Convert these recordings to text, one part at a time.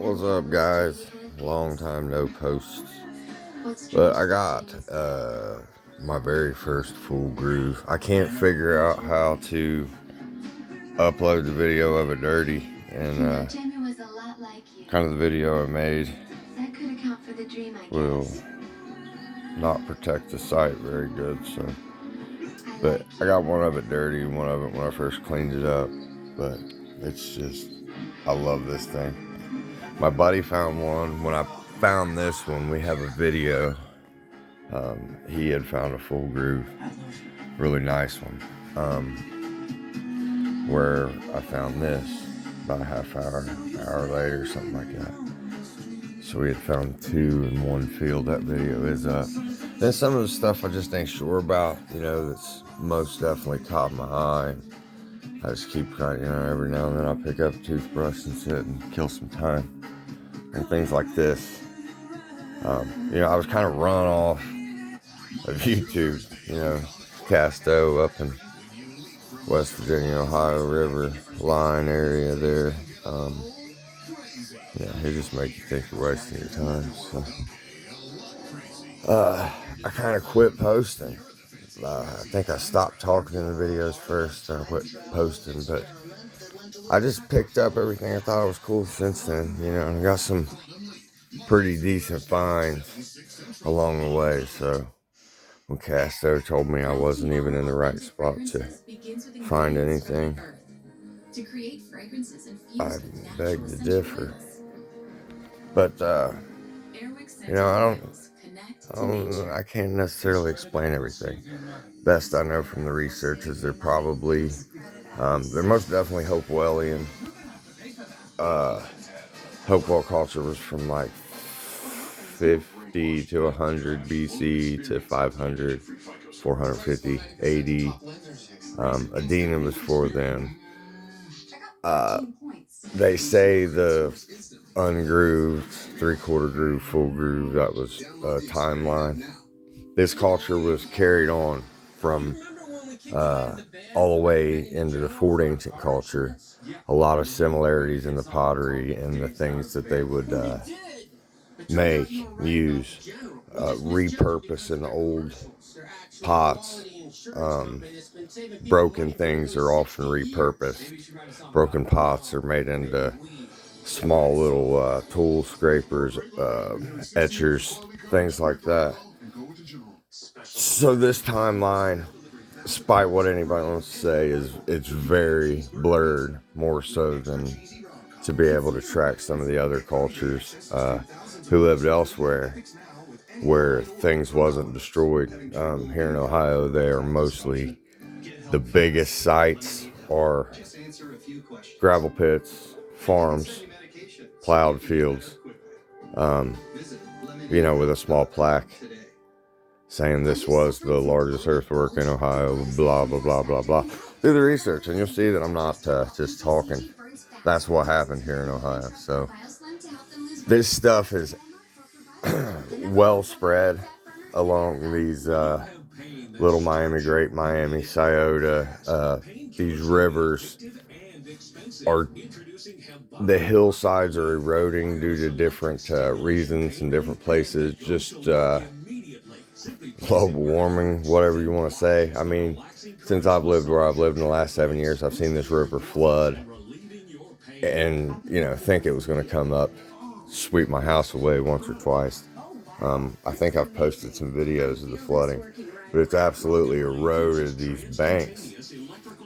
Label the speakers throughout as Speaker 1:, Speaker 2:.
Speaker 1: What's up, guys? Long time no posts, but I got my very first full groove. I can't figure out how to upload the video of it dirty, and kind of the video I made will not protect the site very good. So, but I got one of it dirty, one of it when I first cleaned it up. But it's just, I love this thing. My buddy found one. When I found this one, we have a video. He had found a full groove, really nice one, where I found this about a half hour later, something like that. So we had found two in one field. That video is up. Then some of the stuff I just ain't sure about, that's most definitely caught my eye. I just keep trying, every now and then I'll pick up a toothbrush and sit and kill some time. And things like this. I was kind of run off of YouTube, Casto up in West Virginia, Ohio River line area there. It just makes you think you're wasting your time. So, I kind of quit posting. I think I stopped talking in the videos first, and I quit posting, but I just picked up everything I thought was cool since then, and I got some pretty decent finds along the way. So when Casto told me I wasn't even in the right spot to find anything, I beg to differ. But I can't necessarily explain everything. Best I know from the research is they're most definitely Hopewellian. Hopewell culture was from like 50 to 100 BC to 500, 450 AD. Adena was for them. They say the ungrooved, three-quarter groove, full groove, that was a timeline. This culture was carried on from all the way into the Fort Ancient culture. A lot of similarities in the pottery and the things that they would use, repurposing old pots. Broken things are often repurposed. Broken pots are made into small little tool scrapers, etchers, things like that. So this timeline, despite what anybody wants to say, it's very blurred, more so than to be able to track some of the other cultures who lived elsewhere where things wasn't destroyed. Here in Ohio, they are mostly, the biggest sites are gravel pits, farms, plowed fields, with a small plaque saying this was the largest earthwork in Ohio, blah, blah, blah, blah, blah. Do the research and you'll see that I'm not just talking. That's what happened here in Ohio. So this stuff is well spread along these Little Miami, Great Miami, Scioto. These rivers the hillsides are eroding due to different reasons in different places. Just global warming, whatever you want to say. I mean, since I've lived where I've lived in the last 7 years, I've seen this river flood and, think it was going to come up, sweep my house away once or twice. I think I've posted some videos of the flooding, but it's absolutely eroded these banks.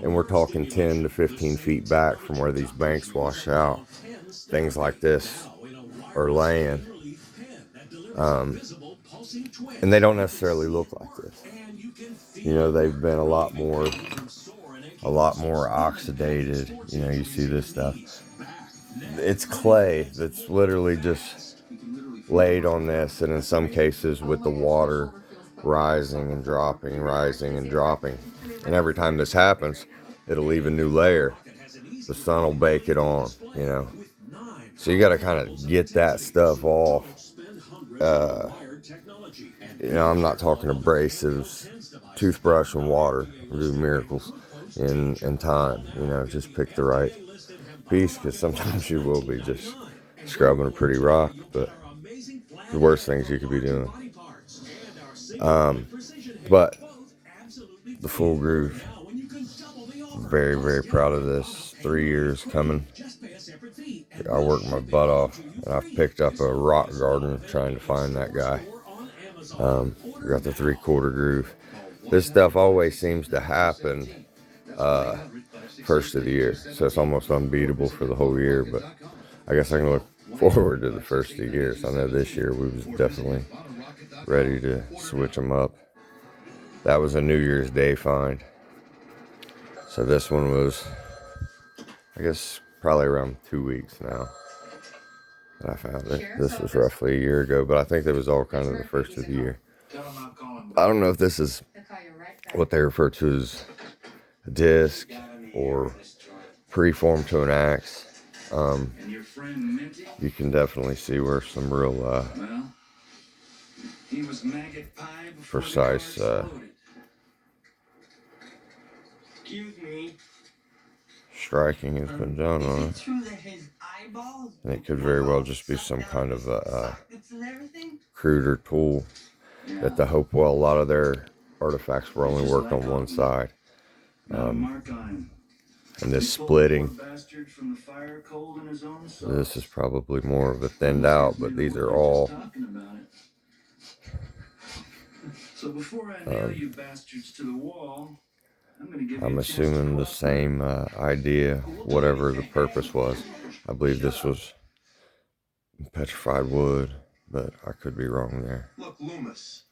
Speaker 1: And we're talking 10 to 15 feet back from where these banks wash out. Things like this are laying. And they don't necessarily look like this. They've been a lot more oxidated. You see this stuff. It's clay that's literally just laid on this, and in some cases with the water rising and dropping, rising and dropping. And every time this happens, it'll leave a new layer. The sun will bake it on, So you got to kind of get that stuff off. I'm not talking abrasives, toothbrush and water will do miracles in time. Just pick the right piece, because sometimes you will be just scrubbing a pretty rock, but the worst things you could be doing. But the full groove, very, very proud of this. 3 years coming. I worked my butt off, and I've picked up a rock garden trying to find that guy. We got the 3/4 groove. This stuff always seems to happen first of the year, so it's almost unbeatable for the whole year. But I guess I can look forward to the first of the year. So I know this year we was definitely ready to switch them up. That was a New Year's Day find. So this one was, I guess, probably around 2 weeks now that I found it. This was roughly a year ago, but I think it was all kind of the first of the year. I don't know if this is what they refer to as a disc or preformed to an axe. You can definitely see where some real precise striking has been done on it. And it could very well just be some kind of a cruder tool that the Hopewell, a lot of their artifacts were only worked on one side. And this splitting, this is probably more of a thinned out, but these are all
Speaker 2: so before I nail you bastards to the wall,
Speaker 1: I'm assuming the same idea, whatever the purpose was. I believe this was petrified wood, but I could be wrong there.
Speaker 2: Look, Loomis,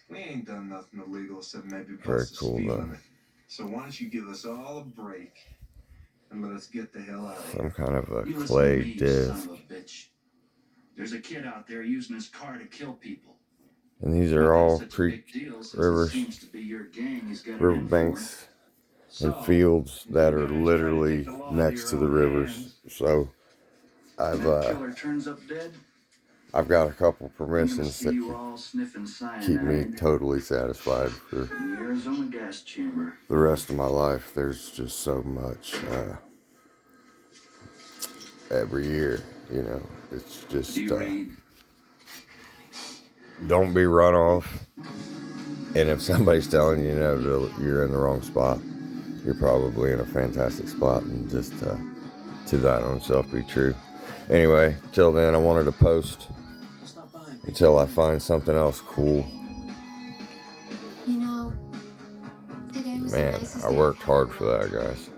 Speaker 2: we ain't done nothing illegal except maybe
Speaker 1: Very
Speaker 2: bust the
Speaker 1: cool
Speaker 2: speed
Speaker 1: though.
Speaker 2: limit. So why don't you give us all a break and let us get the hell out of here?
Speaker 1: Some kind of a clay disc.
Speaker 2: There's a kid out there using his car to kill people.
Speaker 1: And these are all creek, rivers, riverbanks, and fields that are literally next to the rivers. So I've got a couple permissions that keep me totally satisfied for the rest of my life. There's just so much every year, you know. It's just don't be run off. And if somebody's telling you, you're in the wrong spot, you're probably in a fantastic spot, and just to that own self be true. Anyway, till then, I wanted to post until I find something else cool. Man, I worked hard for that, guys.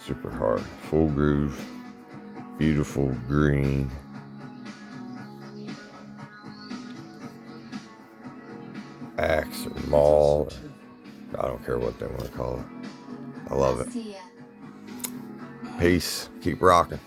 Speaker 1: Super hard. Full groove, beautiful green. Axe or maul. I don't care what they want to call it. I love it. Peace. Keep rocking.